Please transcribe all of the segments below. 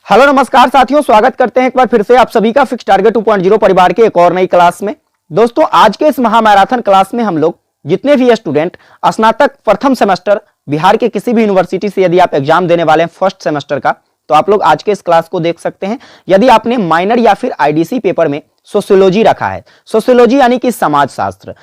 Hello नमस्कार साथियों, स्वागत करते हैं एक बार फिर से आप सभी का फिक्स टारगेट 2.0 परिवार के एक और नई क्लास में। दोस्तों, आज के इस महामैराथन क्लास में हम लोग जितने भी स्टूडेंट स्नातक प्रथम सेमेस्टर बिहार के किसी भी यूनिवर्सिटी से यदि आप एग्जाम देने वाले हैं फर्स्ट सेमेस्टर का, तो आप लोग आज के इस क्लास को देख सकते हैं। यदि आपने माइनर या फिर आईडीसी पेपर में सोशियोलॉजी रखा है, सोशियोलॉजी यानी कि समाज शास्त्र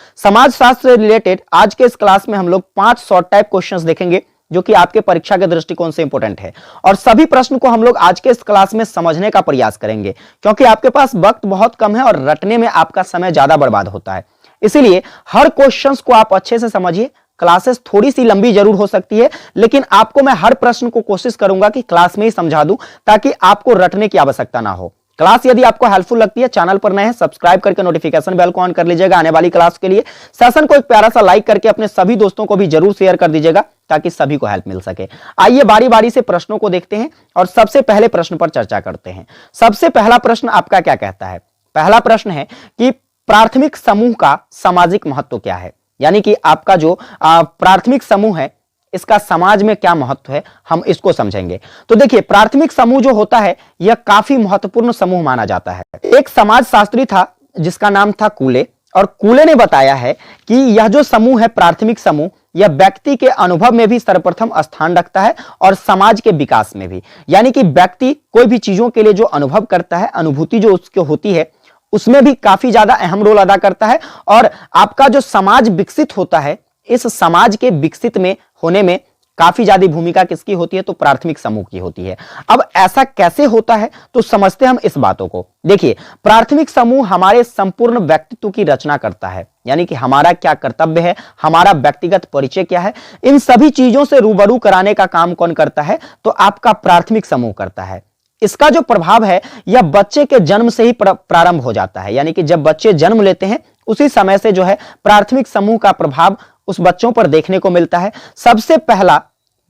से रिलेटेड आज के इस क्लास में हम लोग 5 शॉर्ट टाइप क्वेश्चंस देखेंगे जो कि आपके परीक्षा के दृष्टिकोण से इंपॉर्टेंट है। और सभी प्रश्न को हम लोग आज के इस क्लास में समझने का प्रयास करेंगे, क्योंकि आपके पास वक्त बहुत कम है और रटने में आपका समय ज्यादा बर्बाद होता है। इसीलिए हर क्वेश्चंस को आप अच्छे से समझिए। क्लासेस थोड़ी सी लंबी जरूर हो सकती है, लेकिन आपको मैं हर प्रश्न को कोशिश करूंगा कि क्लास में ही समझा दूं, ताकि आपको रटने की आवश्यकता ना हो। क्लास यदि आपको हेल्पफुल लगती है, चैनल पर नए हैं सब्सक्राइब करके नोटिफिकेशन बेल को ऑन कर लीजिएगा आने वाली क्लास के लिए। सेशन को एक प्यारा सा लाइक करके अपने सभी दोस्तों को भी जरूर शेयर कर दीजिएगा, ताकि सभी को हेल्प मिल सके। आइए बारी बारी से प्रश्नों को देखते हैं और सबसे पहले प्रश्न पर चर्चा करते हैं। सबसे पहला प्रश्न आपका क्या कहता है? पहला प्रश्न है कि प्राथमिक समूह का सामाजिक महत्व क्या है, यानी कि आपका जो प्राथमिक समूह है इसका समाज में क्या महत्व है, हम इसको समझेंगे। तो देखिए, प्राथमिक समूह जो होता है यह काफी महत्वपूर्ण समूह माना जाता है। एक समाज शास्त्री था जिसका नाम था कूले, और कूले ने बताया है कि यह जो समूह है प्राथमिक समूह, यह व्यक्ति के अनुभव में भी सर्वप्रथम स्थान रखता है और समाज के विकास में भी। यानी कि व्यक्ति कोई भी चीजों के लिए जो अनुभव करता है, अनुभूति जो उसकी होती है, उसमें भी काफी ज्यादा अहम रोल अदा करता है। और आपका जो समाज विकसित होता है, इस समाज के विकसित में होने में काफी ज्यादा भूमिका किसकी होती है? तो प्राथमिक समूह की होती है। अब ऐसा कैसे होता है, तो समझते हैं हम इस बातों को। देखिए, प्राथमिक समूह हमारे संपूर्ण व्यक्तित्व की रचना करता है, यानी कि हमारा क्या कर्तव्य है, हमारा व्यक्तिगत परिचय क्या है, इन सभी चीजों से रूबरू कराने का काम कौन करता है? तो आपका प्राथमिक समूह करता है। इसका जो प्रभाव है यह बच्चे के जन्म से ही प्रारंभ हो जाता है, यानी कि जब बच्चे जन्म लेते हैं उसी समय से जो है प्राथमिक समूह का प्रभाव उस बच्चों पर देखने को मिलता है। सबसे पहला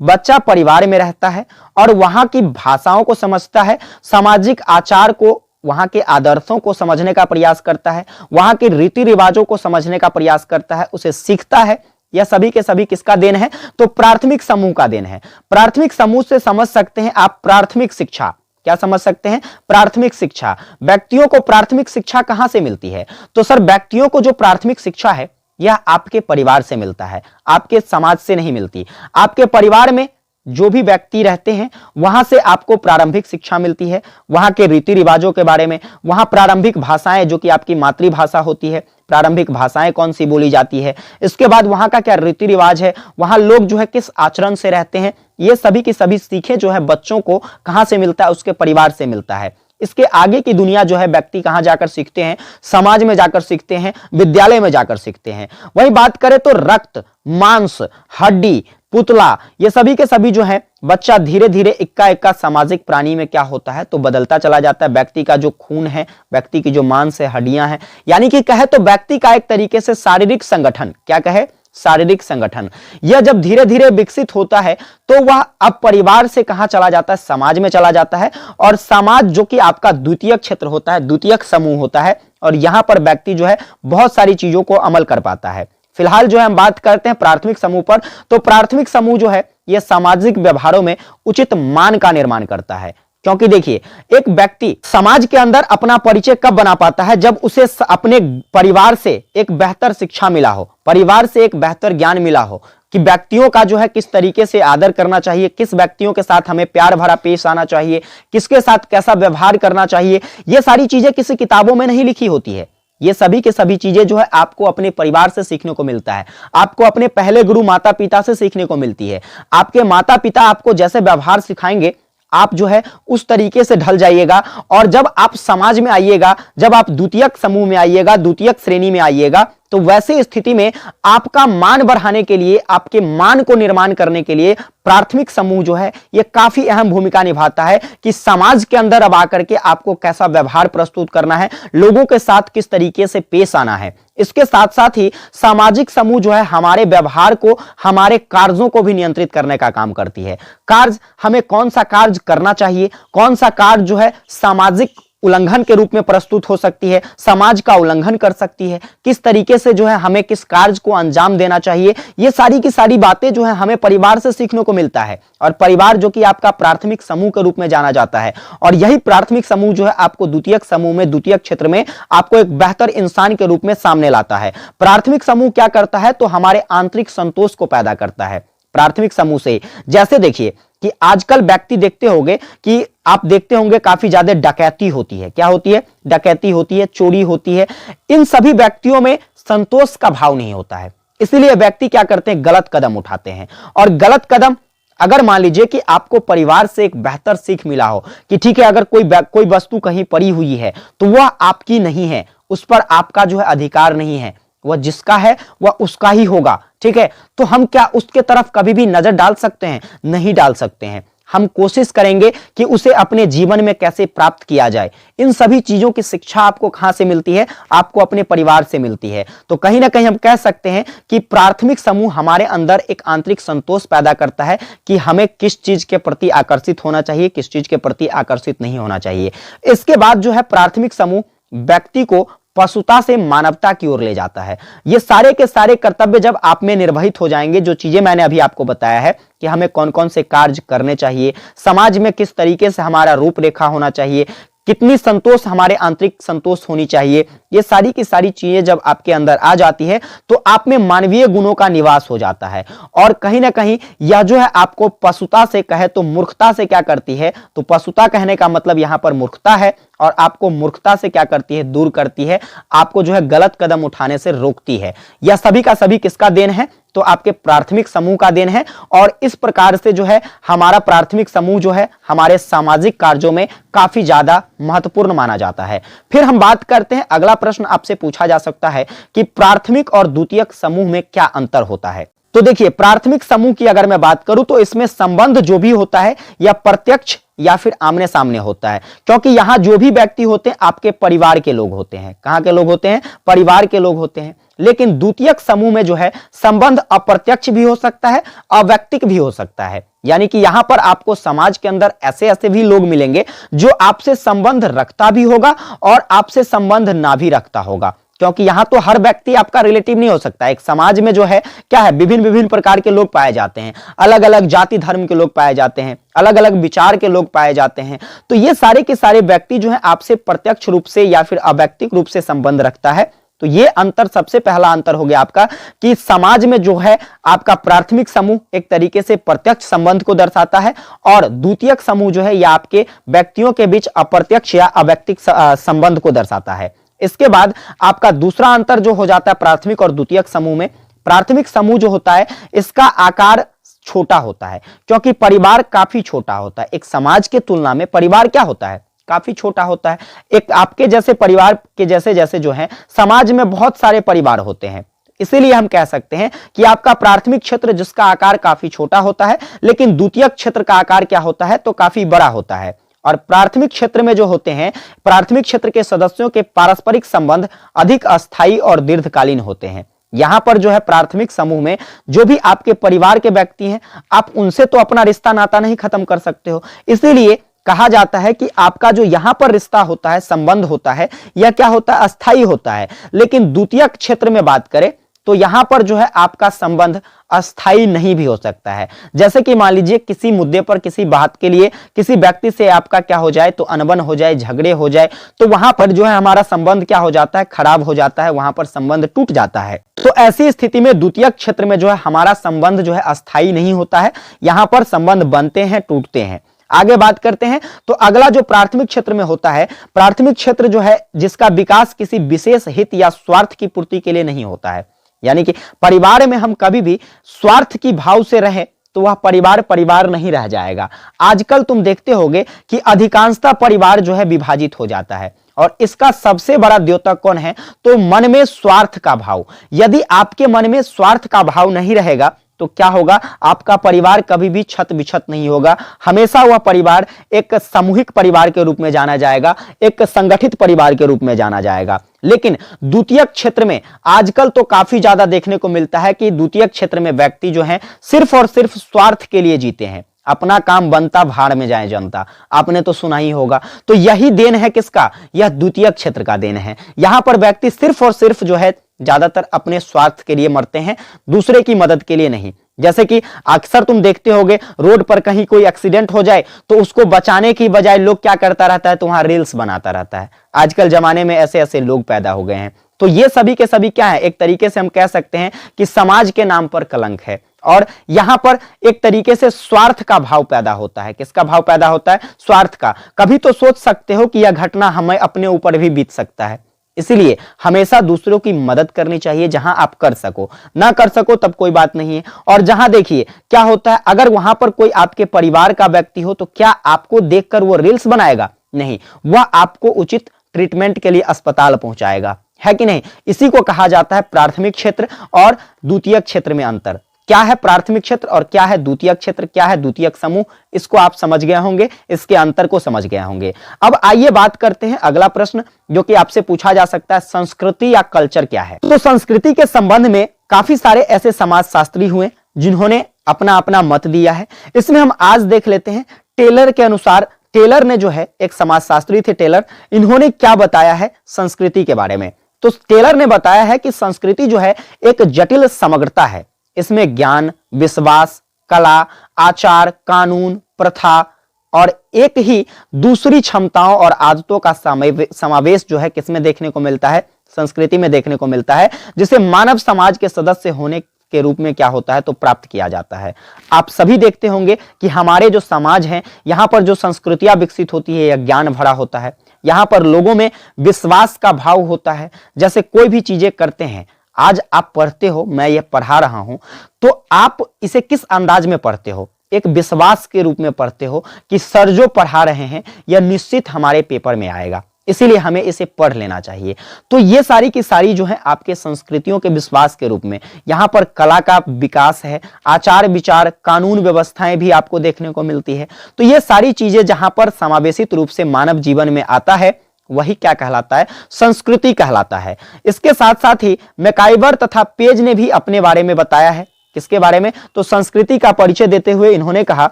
बच्चा परिवार में रहता है और वहां की भाषाओं को समझता है, सामाजिक आचार को, वहां के आदर्शों को समझने का प्रयास करता है, वहां के रीति रिवाजों को समझने का प्रयास करता है, उसे सीखता है। यह सभी के सभी किसका देन है? तो प्राथमिक समूह का देन है। प्राथमिक समूह से समझ सकते हैं आप प्राथमिक शिक्षा। क्या समझ सकते हैं? प्राथमिक शिक्षा। व्यक्तियों को प्राथमिक शिक्षा कहां से मिलती है? तो सर, व्यक्तियों को जो प्राथमिक शिक्षा है यह आपके परिवार से मिलता है, आपके समाज से नहीं मिलती। आपके परिवार में जो भी व्यक्ति रहते हैं वहां से आपको प्रारंभिक शिक्षा मिलती है, वहां के रीति रिवाजों के बारे में, वहां प्रारंभिक भाषाएं जो कि आपकी मातृभाषा होती है, प्रारंभिक भाषाएं कौन सी बोली जाती है, इसके बाद वहां का क्या रीति रिवाज है, वहां लोग जो है किस आचरण से रहते हैं, ये सभी की सभी सीखें जो है बच्चों को कहां से मिलता है? उसके परिवार से मिलता है। इसके आगे की दुनिया जो है व्यक्ति कहां जाकर सीखते हैं? समाज में जाकर सीखते हैं, विद्यालय में जाकर सीखते हैं। वही बात करें तो रक्त, मांस, हड्डी, पुतला, ये सभी के सभी जो है बच्चा धीरे धीरे इक्का इक्का सामाजिक प्राणी में क्या होता है? तो बदलता चला जाता है। व्यक्ति का जो खून है, व्यक्ति की जो मांस है, हड्डियां हैं, यानी कि कहे तो व्यक्ति का एक तरीके से शारीरिक संगठन, क्या कहे? शारीरिक संगठन। यह जब धीरे धीरे विकसित होता है तो वह अब परिवार से कहां चला जाता है? समाज में चला जाता है। और समाज जो कि आपका द्वितीयक क्षेत्र होता है, द्वितीयक समूह होता है, और यहां पर व्यक्ति जो है बहुत सारी चीजों को अमल कर पाता है। फिलहाल जो है हम बात करते हैं प्राथमिक समूह पर। तो प्राथमिक समूह जो है यह सामाजिक व्यवहारों में उचित मान का निर्माण करता है। क्योंकि देखिए, एक व्यक्ति समाज के अंदर अपना परिचय कब बना पाता है? जब उसे अपने परिवार से एक बेहतर शिक्षा मिला हो, परिवार से एक बेहतर ज्ञान मिला हो कि व्यक्तियों का जो है किस तरीके से आदर करना चाहिए, किस व्यक्तियों के साथ हमें प्यार भरा पेश आना चाहिए, किसके साथ कैसा व्यवहार करना चाहिए। ये सारी चीजें किसी किताबों में नहीं लिखी होती है। ये सभी के सभी चीजें जो है आपको अपने परिवार से सीखने को मिलता है, आपको अपने पहले गुरु माता पिता से सीखने को मिलती है। आपके माता पिता आपको जैसे व्यवहार सिखाएंगे, आप जो है उस तरीके से ढल जाइएगा। और जब आप समाज में आइएगा, जब आप द्वितीयक समूह में आइएगा, द्वितीयक श्रेणी में आइएगा, तो वैसे स्थिति में आपका मान बढ़ाने के लिए, आपके मान को निर्माण करने के लिए प्राथमिक समूह जो है यह काफी अहम भूमिका निभाता है कि समाज के अंदर अब आकर के आपको कैसा व्यवहार प्रस्तुत करना है, लोगों के साथ किस तरीके से पेश आना है। इसके साथ साथ ही सामाजिक समूह जो है हमारे व्यवहार को, हमारे कार्यों को भी नियंत्रित करने का काम करती है। कार्य, हमें कौन सा कार्य करना चाहिए, कौन सा कार्य जो है सामाजिक उल्लंघन के रूप में प्रस्तुत हो सकती है, समाज का उल्लंघन कर सकती है, किस तरीके से जो है हमें किस कार्य को अंजाम देना चाहिए, ये सारी की सारी बातें जो है हमें परिवार से सीखने को मिलता है। और परिवार जो कि आपका प्राथमिक समूह के रूप में जाना जाता है, और यही प्राथमिक समूह जो है आपको द्वितीयक समूह में, द्वितीयक क्षेत्र में आपको एक बेहतर इंसान के रूप में सामने लाता है। प्राथमिक समूह क्या करता है, तो हमारे आंतरिक संतोष को पैदा करता है प्राथमिक समूह से। जैसे देखिए कि आजकल व्यक्ति देखते होंगे कि आप देखते होंगे काफी ज्यादा डकैती होती है। क्या होती है? डकैती होती है, चोरी होती है। इन सभी व्यक्तियों में संतोष का भाव नहीं होता है, इसलिए व्यक्ति क्या करते हैं, गलत कदम उठाते हैं। और गलत कदम, अगर मान लीजिए कि आपको परिवार से एक बेहतर सीख मिला हो कि ठीक है, अगर कोई वस्तु कहीं पड़ी हुई है तो वह आपकी नहीं है, उस पर आपका जो है अधिकार नहीं है, वह जिसका है वह उसका ही होगा, ठीक है, तो हम क्या उसके तरफ कभी भी नजर डाल सकते हैं? नहीं डाल सकते हैं। हम कोशिश करेंगे कि उसे अपने जीवन में कैसे प्राप्त किया जाए। इन सभी चीजों की शिक्षा आपको कहां से मिलती है? आपको अपने परिवार से मिलती है। तो कहीं ना कहीं हम कह सकते हैं कि प्राथमिक समूह हमारे अंदर एक आंतरिक संतोष पैदा करता है कि हमें किस चीज के प्रति आकर्षित होना चाहिए, किस चीज के प्रति आकर्षित नहीं होना चाहिए। इसके बाद जो है प्राथमिक समूह व्यक्ति को पशुता से मानवता की ओर ले जाता है। ये सारे के सारे कर्तव्य जब आप में निर्वहित हो जाएंगे, जो चीजें मैंने अभी आपको बताया है कि हमें कौन कौन से कार्य करने चाहिए, समाज में किस तरीके से हमारा रूपरेखा होना चाहिए, कितनी संतोष, हमारे आंतरिक संतोष होनी चाहिए, ये सारी की सारी चीजें जब आपके अंदर आ जाती है तो आप में मानवीय गुणों का निवास हो जाता है। और कहीं ना कहीं यह जो है आपको पशुता से कहे तो मूर्खता से क्या करती है, तो पशुता कहने का मतलब यहां पर मूर्खता है, और आपको मूर्खता से क्या करती है, दूर करती है, आपको जो है गलत कदम उठाने से रोकती है। यह सभी का सभी किसका देन है? तो आपके प्राथमिक समूह का देन है। और इस प्रकार से जो है हमारा प्राथमिक समूह जो है हमारे सामाजिक कार्यों में काफी ज्यादा महत्वपूर्ण माना जाता है। फिर हम बात करते हैं, अगला प्रश्न आपसे पूछा जा सकता है कि प्राथमिक और द्वितीयक समूह में क्या अंतर होता है। तो देखिए, प्राथमिक समूह की अगर मैं बात करूं तो इसमें संबंध जो भी होता है या प्रत्यक्ष या फिर आमने सामने होता है, क्योंकि यहां जो भी व्यक्ति होते हैं आपके परिवार के लोग होते हैं। कहां के लोग होते हैं? परिवार के लोग होते हैं। लेकिन द्वितीयक समूह में जो है संबंध अप्रत्यक्ष भी हो सकता है, अवैयक्तिक भी हो सकता है। यानी कि यहां पर आपको समाज के अंदर ऐसे ऐसे भी लोग मिलेंगे जो आपसे संबंध रखता भी होगा और आपसे संबंध ना भी रखता होगा, क्योंकि यहां तो हर व्यक्ति आपका रिलेटिव नहीं हो सकता। एक समाज में जो है क्या है, विभिन्न विभिन्न प्रकार के लोग पाए जाते हैं, अलग अलग जाति धर्म के लोग पाए जाते हैं, अलग अलग विचार के लोग पाए जाते हैं। तो ये सारे के सारे व्यक्ति जो है आपसे प्रत्यक्ष रूप से या फिर अवैयक्तिक रूप से संबंध रखता है। तो ये अंतर, सबसे पहला अंतर हो गया आपका कि समाज में जो है आपका प्राथमिक समूह एक तरीके से प्रत्यक्ष संबंध को दर्शाता है, और द्वितीयक समूह जो है यह आपके व्यक्तियों के बीच अप्रत्यक्ष या अवैयक्तिक संबंध को दर्शाता है। इसके बाद आपका दूसरा अंतर जो हो जाता है प्राथमिक और द्वितीयक समूह में, प्राथमिक समूह जो होता है इसका आकार छोटा होता है, क्योंकि परिवार काफी छोटा होता है। एक समाज के तुलना में परिवार क्या होता है, काफी छोटा होता है। एक आपके जैसे परिवार के जैसे जैसे जो है समाज में बहुत सारे परिवार होते हैं, इसीलिए हम कह सकते हैं कि आपका प्राथमिक क्षेत्र जिसका आकार काफी छोटा होता है, लेकिन द्वितीयक क्षेत्र का आकार क्या होता है, तो काफी बड़ा होता है। और प्राथमिक क्षेत्र में जो होते हैं, प्राथमिक क्षेत्र के सदस्यों के पारस्परिक संबंध अधिक अस्थायी और दीर्घकालीन होते हैं। यहां पर जो है प्राथमिक समूह में जो भी आपके परिवार के व्यक्ति हैं, आप उनसे तो अपना रिश्ता नाता नहीं खत्म कर सकते हो, इसीलिए कहा जाता है कि आपका जो यहां पर रिश्ता होता है, संबंध होता है, यह क्या होता है, अस्थायी होता है। लेकिन द्वितीयक क्षेत्र में बात करें तो यहां पर जो है आपका संबंध अस्थायी नहीं भी हो सकता है। जैसे कि मान लीजिए किसी मुद्दे पर, किसी बात के लिए किसी व्यक्ति से आपका क्या हो जाए, तो अनबन हो जाए, झगड़े हो जाए, तो वहां पर जो है हमारा संबंध क्या हो जाता है, खराब हो जाता है, वहां पर संबंध टूट जाता है। तो ऐसी स्थिति में द्वितीयक क्षेत्र में जो है हमारा संबंध जो है अस्थायी नहीं होता है, यहां पर संबंध बनते हैं, टूटते हैं। आगे बात करते हैं तो अगला जो प्राथमिक क्षेत्र में होता है, प्राथमिक क्षेत्र जो है जिसका विकास किसी विशेष हित या स्वार्थ की पूर्ति के लिए नहीं होता है। यानी कि परिवार में हम कभी भी स्वार्थ की भाव से रहें तो वह परिवार परिवार नहीं रह जाएगा। आजकल तुम देखते होगे कि अधिकांशतः परिवार जो है विभाजित हो जाता है, और इसका सबसे बड़ा द्योतक कौन है, तो मन में स्वार्थ का भाव। यदि आपके मन में स्वार्थ का भाव नहीं रहेगा तो क्या होगा, आपका परिवार कभी भी छत बिछत नहीं होगा, हमेशा वह परिवार एक सामूहिक परिवार के रूप में जाना जाएगा, एक संगठित परिवार के रूप में जाना जाएगा। लेकिन द्वितीयक क्षेत्र में आजकल तो काफी ज्यादा देखने को मिलता है कि द्वितीयक क्षेत्र में व्यक्ति जो हैं सिर्फ और सिर्फ स्वार्थ के लिए जीते हैं। अपना काम बनता भाड़ में जाए जनता, आपने तो सुना ही होगा। तो यही देन है किसका, यह द्वितीयक क्षेत्र का देन है। यहां पर व्यक्ति सिर्फ और सिर्फ जो है ज्यादातर अपने स्वार्थ के लिए मरते हैं, दूसरे की मदद के लिए नहीं। जैसे कि अक्सर तुम देखते होगे रोड पर कहीं कोई एक्सीडेंट हो जाए तो उसको बचाने की बजाय लोग क्या करता रहता है, तो वहां रील्स बनाता रहता है। आजकल जमाने में ऐसे ऐसे लोग पैदा हो गए हैं। तो ये सभी के सभी क्या है, एक तरीके से हम कह सकते हैं कि समाज के नाम पर कलंक है। और यहां पर एक तरीके से स्वार्थ का भाव पैदा होता है। किसका भाव पैदा होता है, स्वार्थ का। कभी तो सोच सकते हो कि यह घटना हमें अपने ऊपर भी बीत सकता है, इसलिए हमेशा दूसरों की मदद करनी चाहिए जहां आप कर सको। ना कर सको तब कोई बात नहीं है। और जहां देखिए क्या होता है, अगर वहां पर कोई आपके परिवार का व्यक्ति हो तो क्या आपको देखकर वो रील्स बनाएगा, नहीं, वह आपको उचित ट्रीटमेंट के लिए अस्पताल पहुंचाएगा, है कि नहीं। इसी को कहा जाता है प्राथमिक क्षेत्र और द्वितीयक क्षेत्र में अंतर। क्या है प्राथमिक क्षेत्र और क्या है द्वितीयक क्षेत्र, क्या है द्वितीयक समूह, इसको आप समझ गए होंगे, इसके अंतर को समझ गए होंगे। अब आइए बात करते हैं अगला प्रश्न जो कि आपसे पूछा जा सकता है, संस्कृति या कल्चर क्या है। तो संस्कृति के संबंध में काफी सारे ऐसे समाजशास्त्री हुए जिन्होंने अपना अपना मत दिया है। इसमें हम आज देख लेते हैं टेलर के अनुसार। टेलर ने जो है, एक समाजशास्त्री थे टेलर, इन्होंने क्या बताया है संस्कृति के बारे में। तो टेलर ने बताया है कि संस्कृति जो है एक जटिल समग्रता है। इसमें ज्ञान, विश्वास, कला, आचार, कानून, प्रथा और एक ही दूसरी क्षमताओं और आदतों का समावेश जो है किसमें देखने को मिलता है, संस्कृति में देखने को मिलता है, जिसे मानव समाज के सदस्य होने के रूप में क्या होता है, तो प्राप्त किया जाता है। आप सभी देखते होंगे कि हमारे जो समाज है, यहां पर जो संस्कृतियां विकसित होती है, यह ज्ञान भरा होता है। यहां पर लोगों में विश्वास का भाव होता है। जैसे कोई भी चीजें करते हैं, आज आप पढ़ते हो, मैं ये पढ़ा रहा हूं, तो आप इसे किस अंदाज में पढ़ते हो, एक विश्वास के रूप में पढ़ते हो कि सर जो पढ़ा रहे हैं यह निश्चित हमारे पेपर में आएगा, इसीलिए हमें इसे पढ़ लेना चाहिए। तो ये सारी की सारी जो है आपके संस्कृतियों के विश्वास के रूप में। यहां पर कला का विकास है, आचार विचार, कानून व्यवस्थाएं भी आपको देखने को मिलती है। तो ये सारी चीजें जहां पर समावेशित रूप से मानव जीवन में आता है, वही क्या कहलाता है, संस्कृति कहलाता है। इसके साथ साथ ही मैकाइवर तथा पेज ने भी अपने बारे में बताया है। किसके बारे में, तो संस्कृति का परिचय देते हुए इन्होंने कहा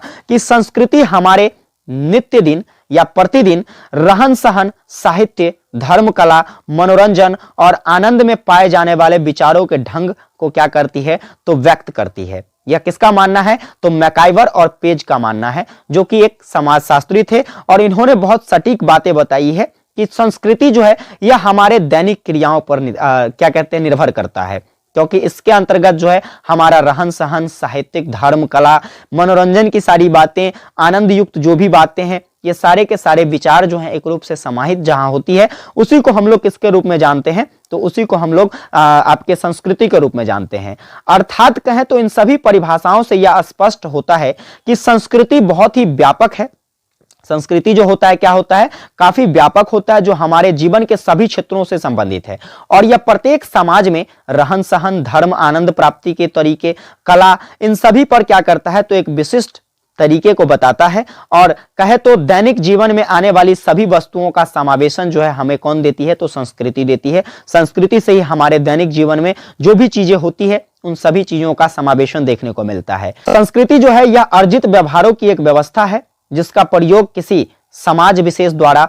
कि संस्कृति हमारे नित्य दिन या प्रतिदिन रहन सहन, साहित्य, धर्म, कला, मनोरंजन और आनंद में पाए जाने वाले विचारों के ढंग को क्या करती है, तो व्यक्त करती है। यह किसका मानना है, तो मैकाइवर और पेज का मानना है, जो कि एक समाजशास्त्री थे। और इन्होंने बहुत सटीक बातें बताई है कि संस्कृति जो है यह हमारे दैनिक क्रियाओं पर क्या कहते हैं, निर्भर करता है। क्योंकि इसके अंतर्गत जो है हमारा रहन सहन, साहित्यिक, धर्म, कला, मनोरंजन की सारी बातें, आनंद युक्त जो भी बातें हैं, ये सारे के सारे विचार जो हैं एक रूप से समाहित जहां होती है, उसी को हम लोग किसके रूप में जानते हैं, तो उसी को हम लोग आपके संस्कृति के रूप में जानते हैं। अर्थात कहें तो इन सभी परिभाषाओं से यह स्पष्ट होता है कि संस्कृति बहुत ही व्यापक है। संस्कृति जो होता है क्या होता है, काफी व्यापक होता है, जो हमारे जीवन के सभी क्षेत्रों से संबंधित है। और यह प्रत्येक समाज में रहन सहन, धर्म, आनंद प्राप्ति के तरीके, कला, इन सभी पर क्या करता है, तो एक विशिष्ट तरीके को बताता है। और कहे तो दैनिक जीवन में आने वाली सभी वस्तुओं का समावेशन जो है हमें कौन देती है, तो संस्कृति देती है। संस्कृति से ही हमारे दैनिक जीवन में जो भी चीजें होती है, उन सभी चीजों का समावेशन देखने को मिलता है। संस्कृति जो है यह अर्जित व्यवहारों की एक व्यवस्था है, जिसका प्रयोग किसी समाज विशेष द्वारा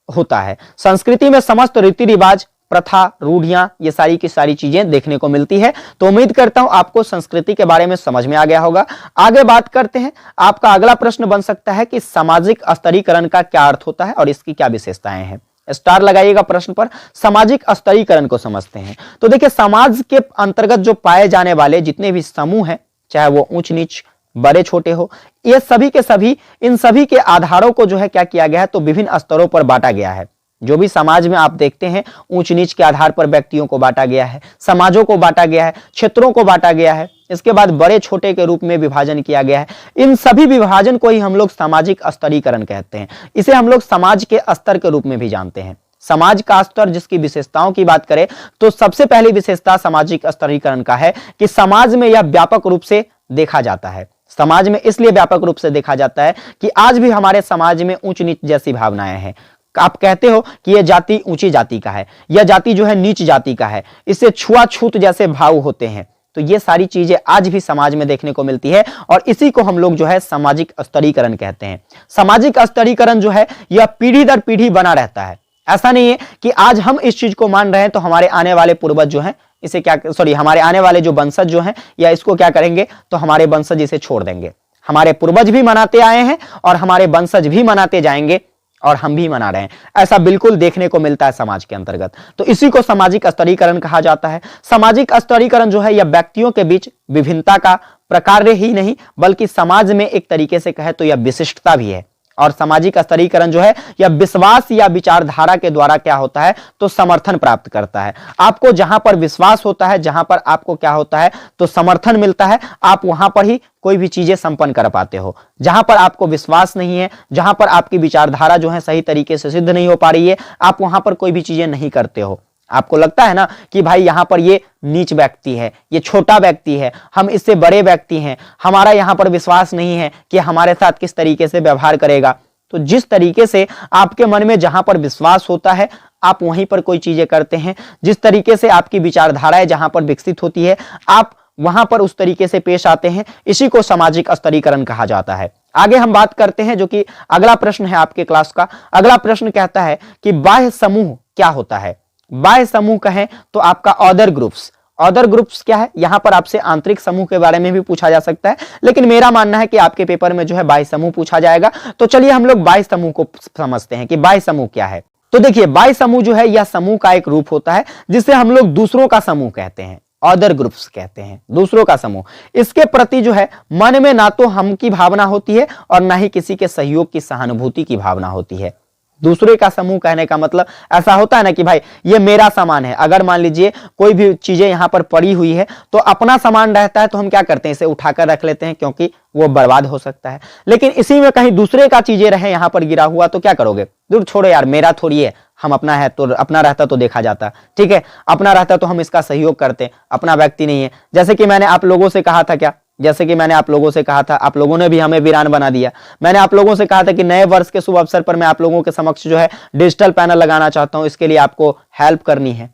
होता है। संस्कृति में समस्त रीति रिवाज, प्रथा, रूढ़ियां, ये सारी की सारी चीजें देखने को मिलती है। तो उम्मीद करता हूं आपको संस्कृति के बारे में समझ में आ गया होगा। आगे बात करते हैं। आपका अगला प्रश्न बन सकता है कि सामाजिक स्तरीकरण का क्या अर्थ होता है और इसकी क्या विशेषताएं हैं। स्टार लगाइएगा प्रश्न पर। सामाजिक स्तरीकरण को समझते हैं। तो देखिए, समाज के अंतर्गत जो पाए जाने वाले जितने भी समूह हैं, चाहे वो ऊंच नीच, बड़े छोटे हो, ये सभी के सभी, इन सभी के आधारों को जो है क्या किया गया है, तो विभिन्न स्तरों पर बांटा गया है। जो भी समाज में आप देखते हैं, ऊंच नीच के आधार पर व्यक्तियों को बांटा गया है, समाजों को बांटा गया है, क्षेत्रों को बांटा गया है। इसके बाद बड़े छोटे के रूप में विभाजन किया गया है। इन सभी विभाजन को ही हम लोग सामाजिक स्तरीकरण कहते हैं। इसे हम लोग समाज के स्तर के रूप में भी जानते हैं। समाज का स्तर, जिसकी विशेषताओं की बात करें तो सबसे पहली विशेषता सामाजिक स्तरीकरण का है कि समाज में यह व्यापक रूप से देखा जाता है। समाज में इसलिए व्यापक रूप से देखा जाता है कि आज भी हमारे समाज में ऊंच नीच जैसी भावनाएं हैं। आप कहते हो कि यह जाति ऊंची जाति का है, यह जाति जो है नीच जाति का है, इससे छुआछूत जैसे भाव होते हैं। तो ये सारी चीजें आज भी समाज में देखने को मिलती है और इसी को हम लोग जो है सामाजिक स्तरीकरण कहते हैं। सामाजिक स्तरीकरण जो है यह पीढ़ी दर पीढ़ी बना रहता है। ऐसा नहीं है कि आज हम इस चीज को मान रहे हैं तो हमारे आने वाले पूर्वज जो हैं इसे क्या हमारे आने वाले जो वंशज जो हैं या इसको क्या करेंगे तो हमारे वंशज इसे छोड़ देंगे। हमारे पूर्वज भी मनाते आए हैं और हमारे वंशज भी मनाते जाएंगे और हम भी मना रहे हैं। ऐसा बिल्कुल देखने को मिलता है समाज के अंतर्गत। तो इसी को सामाजिक स्तरीकरण कहा जाता है। सामाजिक स्तरीकरण जो है यह व्यक्तियों के बीच विभिन्नता का प्रकार ही नहीं बल्कि समाज में एक तरीके से कहे तो यह विशिष्टता भी है। और सामाजिक स्तरीकरण जो है यह विश्वास या विचारधारा के द्वारा क्या होता है तो समर्थन प्राप्त करता है। आपको जहां पर विश्वास होता है, जहां पर आपको क्या होता है तो समर्थन मिलता है, आप वहां पर ही कोई भी चीजें संपन्न कर पाते हो। जहां पर आपको विश्वास नहीं है, जहां पर आपकी विचारधारा जो है सही तरीके से सिद्ध नहीं हो पा रही है, आप वहां पर कोई भी चीजें नहीं करते हो। आपको लगता है ना कि भाई यहां पर ये नीच व्यक्ति है, ये छोटा व्यक्ति है, हम इससे बड़े व्यक्ति हैं, हमारा यहां पर विश्वास नहीं है कि हमारे साथ किस तरीके से व्यवहार करेगा। तो जिस तरीके से आपके मन में जहां पर विश्वास होता है आप वहीं पर कोई चीजें करते हैं। जिस तरीके से आपकी विचारधाराएं जहां पर विकसित होती है आप वहां पर उस तरीके से पेश आते हैं। इसी को सामाजिक स्तरीकरण कहा जाता है। आगे हम बात करते हैं जो कि अगला प्रश्न है आपके क्लास का। अगला प्रश्न कहता है कि बाह्य समूह क्या होता है। बाह्य समूह कहें तो आपका अदर ग्रुप्स। अदर ग्रुप्स क्या है, यहां पर आपसे आंतरिक समूह के बारे में भी पूछा जा सकता है, लेकिन मेरा मानना है कि आपके पेपर में जो है बाह्य समूह पूछा जाएगा। तो चलिए हम लोग बाह्य समूह को समझते हैं कि बाह्य समूह क्या है। तो देखिए बाह्य समूह जो है यह समूह का एक रूप होता है जिसे हम लोग दूसरों का समूह कहते हैं, अदर ग्रुप्स कहते हैं, दूसरों का समूह। इसके प्रति जो है मन में ना तो हम की भावना होती है और ना ही किसी के सहयोग की सहानुभूति की भावना होती है। दूसरे का समूह कहने का मतलब ऐसा होता है ना कि भाई ये मेरा सामान है। अगर मान लीजिए कोई भी चीजें यहां पर पड़ी हुई है तो अपना सामान रहता है तो हम क्या करते हैं इसे उठाकर रख लेते हैं क्योंकि वो बर्बाद हो सकता है। लेकिन इसी में कहीं दूसरे का चीजें रहे यहां पर गिरा हुआ तो क्या करोगे, दूर छोड़ो यार, मेरा थोड़ी है, हम अपना है तो अपना रहता तो देखा जाता, ठीक है, अपना रहता तो हम इसका सहयोग करते, अपना व्यक्ति नहीं है। जैसे कि मैंने आप लोगों से कहा था क्या, जैसे कि मैंने आप लोगों से कहा था, आप लोगों ने भी हमें वीरान बना दिया। मैंने आप लोगों से कहा था कि नए वर्ष के शुभ अवसर पर मैं आप लोगों के समक्ष जो है डिजिटल पैनल लगाना चाहता हूं, इसके लिए आपको हेल्प करनी है।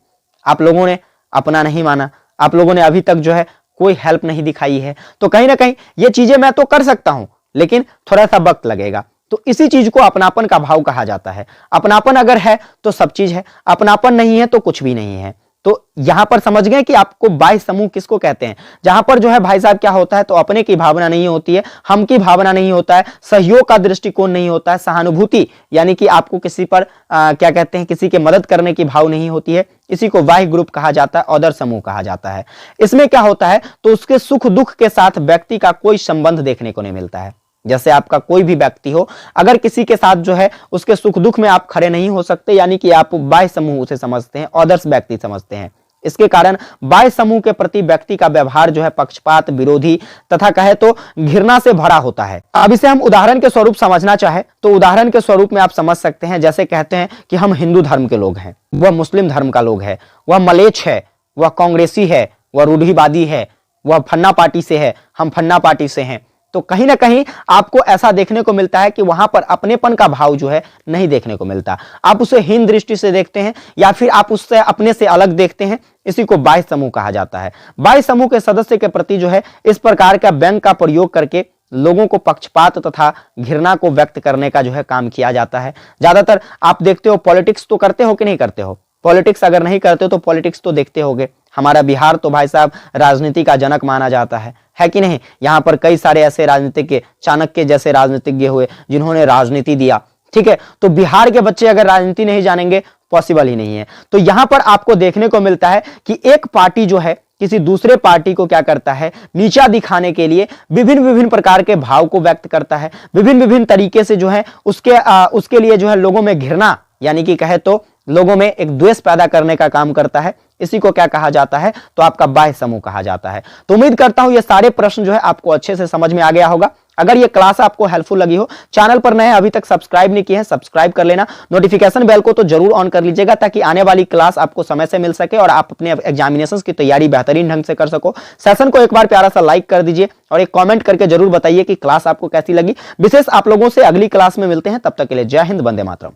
आप लोगों ने अपना नहीं माना, आप लोगों ने अभी तक जो है कोई हेल्प नहीं दिखाई है। तो कहीं ना कहीं ये चीजें मैं तो कर सकता हूं लेकिन थोड़ा सा वक्त लगेगा। तो इसी चीज को अपनापन का भाव कहा जाता है। अपनापन अगर है तो सब चीज है, अपनापन नहीं है तो कुछ भी नहीं है। तो यहां पर समझ गए कि आपको बाह्य समूह किसको कहते हैं, जहां पर जो है भाई साहब क्या होता है तो अपने की भावना नहीं होती है, हम की भावना नहीं होता है, सहयोग का दृष्टिकोण नहीं होता है, सहानुभूति यानी कि आपको किसी पर क्या कहते हैं किसी के मदद करने की भाव नहीं होती है। इसी को बाह्य ग्रुप कहा जाता है, अदर समूह कहा जाता है। इसमें क्या होता है तो उसके सुख दुख के साथ व्यक्ति का कोई संबंध देखने को नहीं मिलता है। जैसे आपका कोई भी व्यक्ति हो, अगर किसी के साथ जो है उसके सुख दुख में आप खड़े नहीं हो सकते यानी कि आप बाह्य समूह उसे समझते हैं, अदर्स व्यक्ति समझते हैं। इसके कारण बाह्य समूह के प्रति व्यक्ति का व्यवहार जो है पक्षपात, विरोधी तथा कहे तो घृणा से भरा होता है। अब इसे हम उदाहरण के स्वरूप समझना चाहे तो उदाहरण के स्वरूप में आप समझ सकते हैं। जैसे कहते हैं कि हम हिंदू धर्म के लोग हैं, वह मुस्लिम धर्म का लोग है, वह मलेच्छ है, वह कांग्रेसी है, वह रूढ़िवादी है, वह फन्ना पार्टी से है, हम फन्ना पार्टी से हैं। तो कहीं ना कहीं आपको ऐसा देखने को मिलता है कि वहां पर अपनेपन का भाव जो है नहीं देखने को मिलता। आप उसे हीन दृष्टि से देखते हैं या फिर आप उससे अपने से अलग देखते हैं। इसी को बाह्य समूह कहा जाता है। बाह्य समूह के सदस्य के प्रति जो है इस प्रकार का व्यंग का प्रयोग करके लोगों को पक्षपात तथा घृणा को व्यक्त करने का जो है काम किया जाता है। ज्यादातर आप देखते हो पॉलिटिक्स तो करते हो कि नहीं करते हो, पॉलिटिक्स अगर नहीं करते तो पॉलिटिक्स तो देखते होगे। हमारा बिहार तो भाई साहब राजनीति का जनक माना जाता है कि नहीं। यहाँ पर कई सारे ऐसे राजनीतिज्ञ, चाणक्य जैसे राजनीतिज्ञ हुए जिन्होंने राजनीति दिया, ठीक है। तो बिहार के बच्चे अगर राजनीति नहीं जानेंगे पॉसिबल ही नहीं है। तो यहां पर आपको देखने को मिलता है कि एक पार्टी जो है किसी दूसरे पार्टी को क्या करता है नीचा दिखाने के लिए विभिन्न विभिन्न प्रकार के भाव को व्यक्त करता है, विभिन्न विभिन्न तरीके से जो है उसके लिए जो है लोगों में घृणा यानी कि कहे तो लोगों में एक द्वेष पैदा करने का काम करता है। इसी को क्या कहा जाता है तो आपका बाह्य समूह कहा जाता है। तो उम्मीद करता हूं ये सारे प्रश्न जो है आपको अच्छे से समझ में आ गया होगा। अगर ये क्लास आपको हेल्पफुल लगी हो, चैनल पर नए अभी तक सब्सक्राइब नहीं किए हैं, सब्सक्राइब कर लेना, नोटिफिकेशन बेल को तो जरूर ऑन कर लीजिएगा ताकि आने वाली क्लास आपको समय से मिल सके और आप अपने एग्जामिनेशंस की तैयारी बेहतरीन ढंग से कर सको। सेशन को एक बार प्यारा सा लाइक कर दीजिए और एक कमेंट करके जरूर बताइए कि क्लास आपको कैसी लगी। विशेष आप लोगों से अगली क्लास में मिलते हैं, तब तक के लिए जय हिंद, वंदे मातरम।